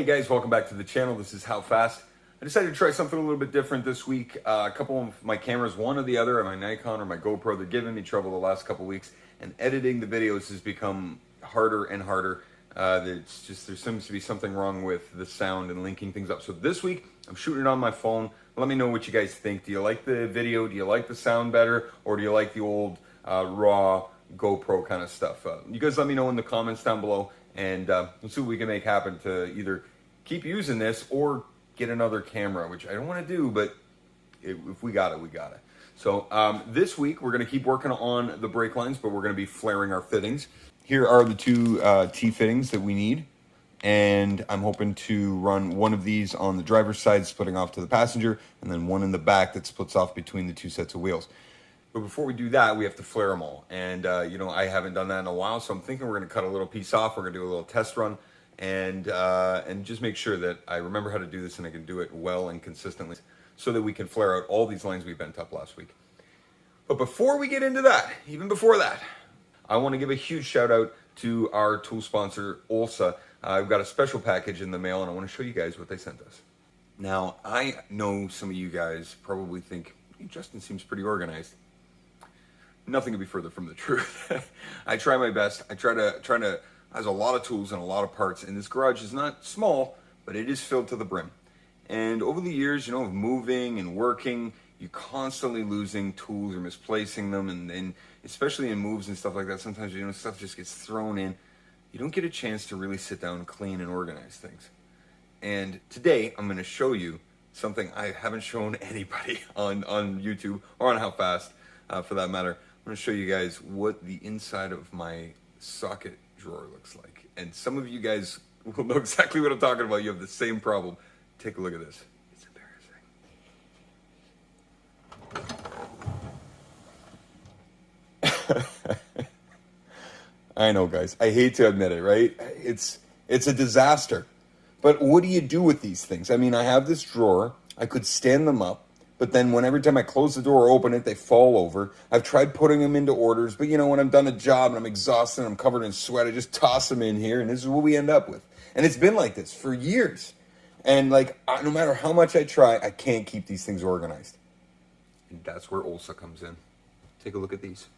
guys, welcome back to the channel. This is HowFast. I decided to try something a little bit different this week. A couple of my cameras, one or the other, my Nikon or my GoPro, they're giving me trouble the last couple of weeks, and editing the videos has become harder and harder. It's just, there seems to be something wrong with the sound and linking things up. So this week, I'm shooting it on my phone. Let me know what you guys think. Do you like the video? Do you like the sound better? Or do you like the old raw GoPro kind of stuff? You guys let me know in the comments down below, and we'll see what we can make happen to either keep using this or get another camera, which I don't want to do, but if we got it, we got it. So this week, we're going to keep working on the brake lines, but we're going to be flaring our fittings. Here are the two T-fittings that we need, and I'm hoping to run one of these on the driver's side, splitting off to the passenger, and then one in the back that splits off between the two sets of wheels. But before we do that, we have to flare them all. And, you know, I haven't done that in a while, so I'm thinking we're going to cut a little piece off. We're going to do a little test run and just make sure that I remember how to do this and I can do it well and consistently so that we can flare out all these lines we bent up last week. But before we get into that, even before that, I want to give a huge shout out to our tool sponsor, Olsa. I've got a special package in the mail, and I want to show you guys what they sent us. Now, I know some of you guys probably think, hey, Justin seems pretty organized. Nothing could be further from the truth. I try my best. I try to, has a lot of tools and a lot of parts, and this garage is not small, but it is filled to the brim. And over the years, you know, of moving and working, you're constantly losing tools or misplacing them, and especially in moves and stuff like that, sometimes, you know, stuff just gets thrown in. You don't get a chance to really sit down, clean, and organize things. And today, I'm going to show you something I haven't shown anybody on YouTube or on HowFast, for that matter. I'm going to show you guys what the inside of my socket drawer looks like. And some of you guys will know exactly what I'm talking about. You have the same problem. Take a look at this. It's embarrassing. I know, guys. I hate to admit it, right? It's a disaster. But what do you do with these things? I mean, I have this drawer. I could stand them up. But then every time I close the door or open it, they fall over. I've tried putting them into orders, but you know, when I'm done a job and I'm exhausted and I'm covered in sweat, I just toss them in here, and this is what we end up with. And it's been like this for years. And like, no matter how much I try, I can't keep these things organized. And that's where Olsa comes in. Take a look at these.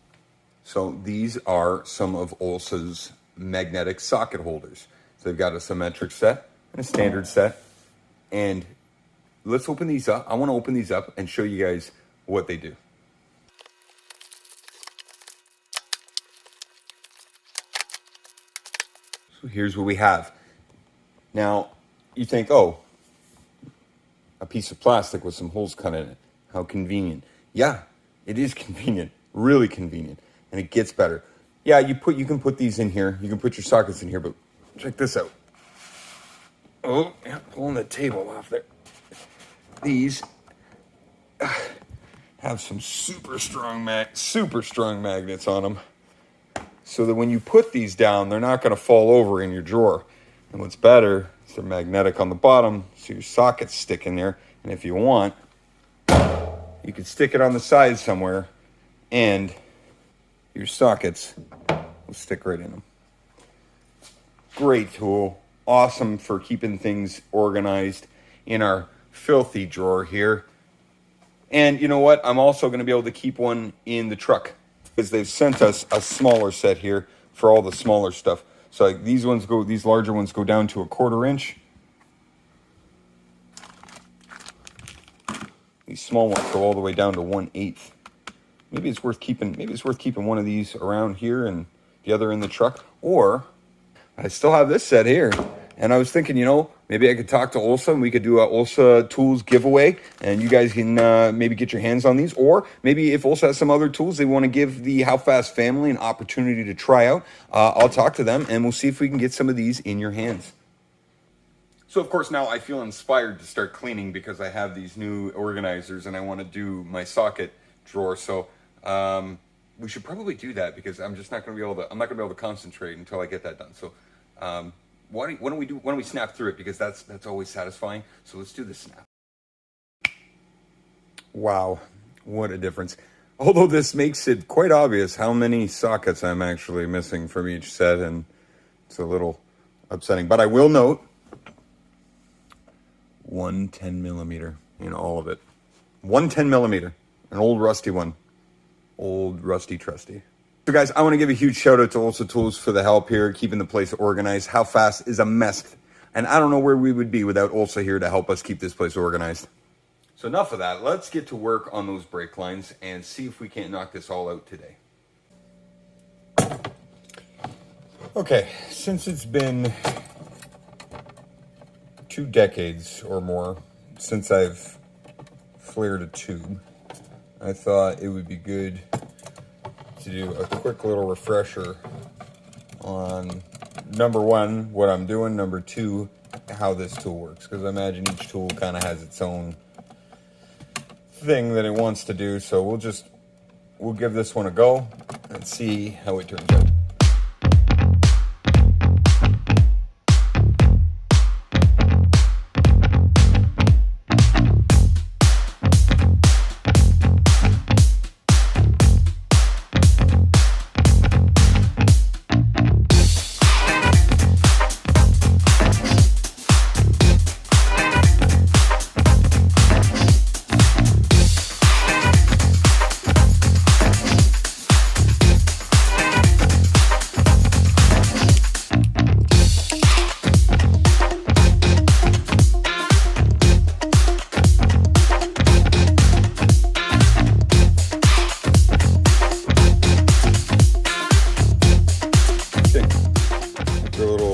So these are some of Olsa's magnetic socket holders. So they've got a symmetric set and a standard set. And let's open these up. I want to open these up and show you guys what they do. So here's what we have. Now, you think, oh, a piece of plastic with some holes cut in it. How convenient. Yeah, it is convenient. Really convenient. And it gets better. Yeah, you can put these in here. You can put your sockets in here, but check this out. Oh, yeah, pulling the table off there. These have some super strong magnets on them, so that when you put these down, they're not going to fall over in your drawer. And what's better is they're magnetic on the bottom, so your sockets stick in there. And if you want, you can stick it on the side somewhere, and your sockets will stick right in them. Great tool, awesome for keeping things organized in our filthy drawer here. And you know what? I'm also going to be able to keep one in the truck because they've sent us a smaller set here for all the smaller stuff. So like these larger ones go down to 1/4 inch. These small ones go all the way down to 1/8. Maybe it's worth keeping one of these around here and the other in the truck. Or I still have this set here. And I was thinking, you know, maybe I could talk to Olsa and we could do a Olsa tools giveaway, and you guys can maybe get your hands on these. Or maybe if Olsa has some other tools they want to give the HowFast family an opportunity to try out, I'll talk to them and we'll see if we can get some of these in your hands. So of course now I feel inspired to start cleaning because I have these new organizers and I want to do my socket drawer. So we should probably do that because I'm just not going to be able to concentrate until I get that done. So why don't we snap through it, because that's always satisfying. So let's do the snap. Wow, what a difference. Although this makes it quite obvious how many sockets I'm actually missing from each set, and it's a little upsetting. But I will note one 10 millimeter in all of it. One 10 millimeter, an old rusty one, old rusty trusty. So guys, I want to give a huge shout out to Olsa Tools for the help here, keeping the place organized. HowFast is a mess, and I don't know where we would be without Olsa here to help us keep this place organized. So enough of that. Let's get to work on those brake lines and see if we can't knock this all out today. Okay, since it's been 2 decades or more since I've flared a tube, I thought it would be good to do a quick little refresher on number 1, what I'm doing, number 2, how this tool works, because I imagine each tool kind of has its own thing that it wants to do. So we'll give this one a go and see how it turns out.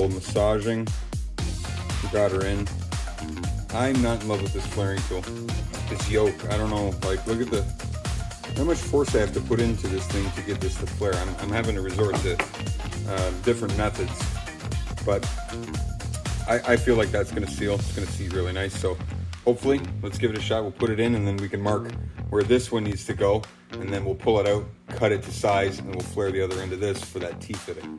Massaging, we got her in. I'm not in love with this flaring tool. This yoke, I don't know, like look at how much force I have to put into this thing to get this to flare. I'm having to resort to different methods, but I feel like that's gonna seal. It's gonna seat really nice. So hopefully, let's give it a shot. We'll put it in and then we can mark where this one needs to go, and then we'll pull it out, cut it to size, and we'll flare the other end of this for that T-fitting.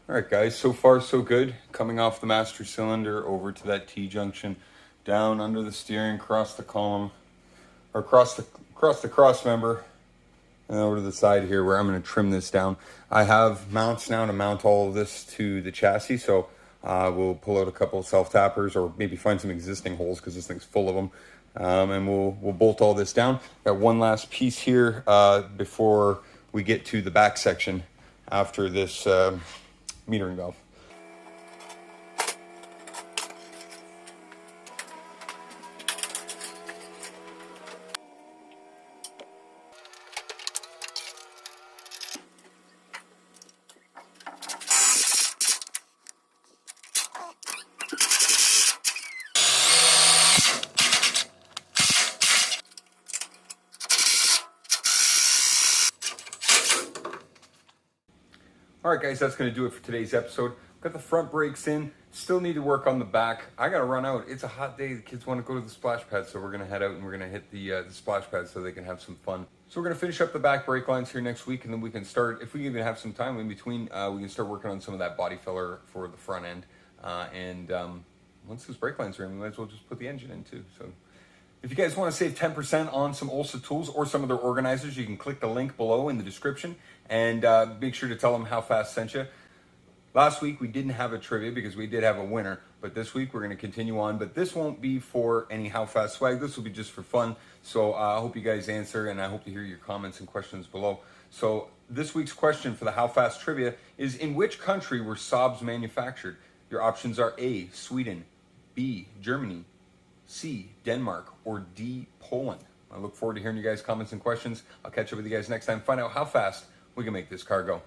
Alright guys, so far so good. Coming off the master cylinder over to that T-junction, down under the steering, across the column, or across the cross member, and over to the side here where I'm going to trim this down. I have mounts now to mount all of this to the chassis, so we'll pull out a couple of self-tappers or maybe find some existing holes because this thing's full of them, and we'll bolt all this down. Got one last piece here before we get to the back section after this metering valve. All right, guys, that's going to do it for today's episode. Got the front brakes in. Still need to work on the back. I got to run out. It's a hot day. The kids want to go to the splash pad, so we're going to head out and we're going to hit the splash pad so they can have some fun. So we're going to finish up the back brake lines here next week, and then we can start, if we even have some time in between, we can start working on some of that body filler for the front end. Once those brake lines are in, we might as well just put the engine in too. So if you guys want to save 10% on some Olsa tools or some of their organizers, you can click the link below in the description and make sure to tell them HowFast sent you. Last week we didn't have a trivia because we did have a winner, but this week we're going to continue on. But this won't be for any How Fast swag. This will be just for fun. So I hope you guys answer, and I hope to hear your comments and questions below. So this week's question for the How Fast trivia is, in which country were Saabs manufactured? Your options are A, Sweden, B, Germany, C, Denmark, or D, Poland. I look forward to hearing you guys' comments and questions. I'll catch up with you guys next time. Find out how fast we can make this car go.